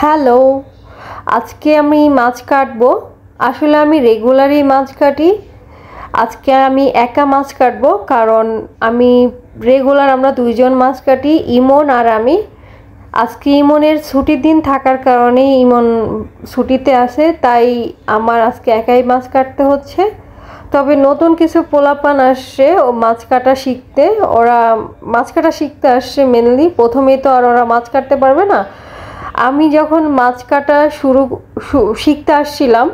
Hello, আজকে আমি মাছ কাটবো। আসলে আমি রেগুলারই মাছ কাটি। আজকে আমি একা মাছ কাটবো, কারণ আমি রেগুলার আমরা দুইজন মাছ কাটি, ইমন আর আমি। আজকে ইমনের ছুটির দিন থাকার কারণে ইমন ছুটিতে আছে, তাই আমার আজকে একাই মাছ কাটতে হচ্ছে। তবে নতুন কিছু পোলাপান আসছে ও মাছ কাটা শিখতে। ওরা মাছ কাটা শিখতে আসছে মেনলি। প্রথমেই তো আর ওরা মাছ কাটতে পারবে না। আমি যখন মাছ কাটা শিখতে আসছিলাম,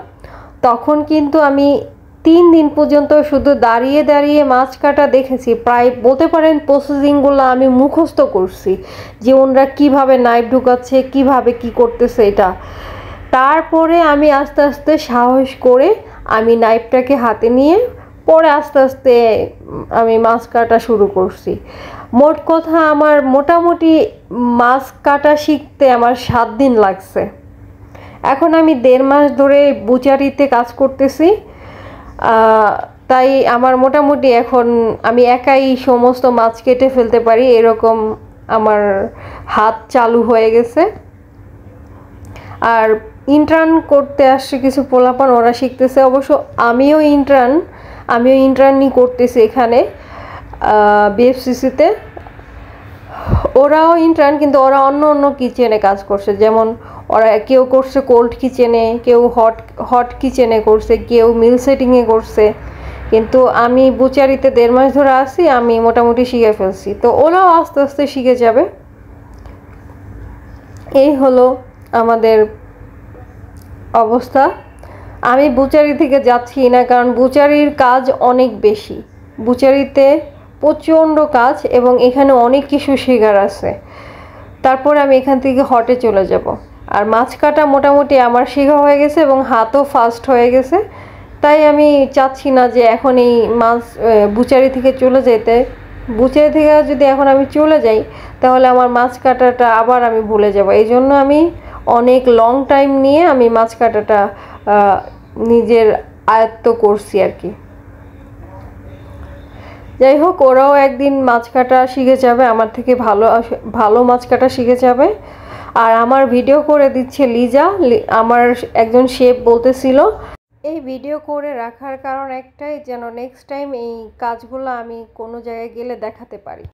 তখন কিন্তু আমি 3 দিন পর্যন্ত শুধু দাঁড়িয়ে দাঁড়িয়ে মাছ কাটা দেখেছি। প্রায় বলতে পারেন প্রসেসিংগুলো আমি মুখস্থ করছি, যে ওনারা কীভাবে নাইফ ঢুকাচ্ছে, কীভাবে কি করতেছে এটা। তারপরে আমি আস্তে আস্তে সাহস করে আমি নাইফটাকে হাতে নিয়ে পরে আস্তে আস্তে আমি মাছ কাটা শুরু করছি। মোট কথা আমার মোটামুটি মাছ কাটা শিখতে আমার 7 দিন লাগছে। এখন আমি 1.5 মাস ধরে বুচারিতে কাজ করতেছি। তাই আমার মোটামুটি এখন আমি একাই সমস্ত মাছ কেটে ফেলতে পারি, এরকম আমার হাত চালু হয়ে গেছে। আর ইন্টার্ন করতে আসছে কিছু পোলাপান, ওরা শিখতেছে। অবশ্য আমিও ইন্টার্নই করতেছি এখানে বিএফসিসিতে। ওরাও ইন্টার্ন, কিন্তু ওরা অন্য অন্য কিচেনে কাজ করছে। যেমন ওরা কেউ করছে কোল্ড কিচেনে, কেউ হট কিচেনে করছে, কেউ মিল সেটিংয়ে করছে। কিন্তু আমি বুচারিতে 1.5 মাস ধরে আসি, আমি মোটামুটি শিখে ফেলছি। তো ওরাও আস্তে আস্তে শিখে যাবে। এই হলো আমাদের অবস্থা। আমি বুচারি থেকে যাচ্ছি না, কারণ বুচারির কাজ অনেক বেশি। বুচারিতে প্রচণ্ড কাজ এবং এখানে অনেক কিছু শেখার আছে। তারপর আমি এখান থেকে হটে চলে যাব। আর মাছ কাটা মোটামুটি আমার শেখা হয়ে গেছে এবং হাতও ফাস্ট হয়ে গেছে। তাই আমি চাচ্ছি না যে এখন এই মাছ বুচারি থেকে চলে যেতে। বুচারি থেকে যদি এখন আমি চলে যাই, তাহলে আমার মাছ কাটাটা আবার আমি ভুলে যাব। এই জন্য আমি অনেক লং টাইম নিয়ে আমি মাছ কাটাটা নিজের আয়ত্ত করছি আর কি। যাই হোক, ওরাও একদিন মাছ কাটা শিখে যাবে, আমার থেকে ভালো মাছ কাটা শিখে যাবে। আর আমার ভিডিও করে দিচ্ছে লিজা, আমার একজন শেফ বলতেছিল। এই ভিডিও করে রাখার কারণ একটাই, যেন নেক্সট টাইম এই কাজগুলো আমি কোনো জায়গায় গেলে দেখাতে পারি।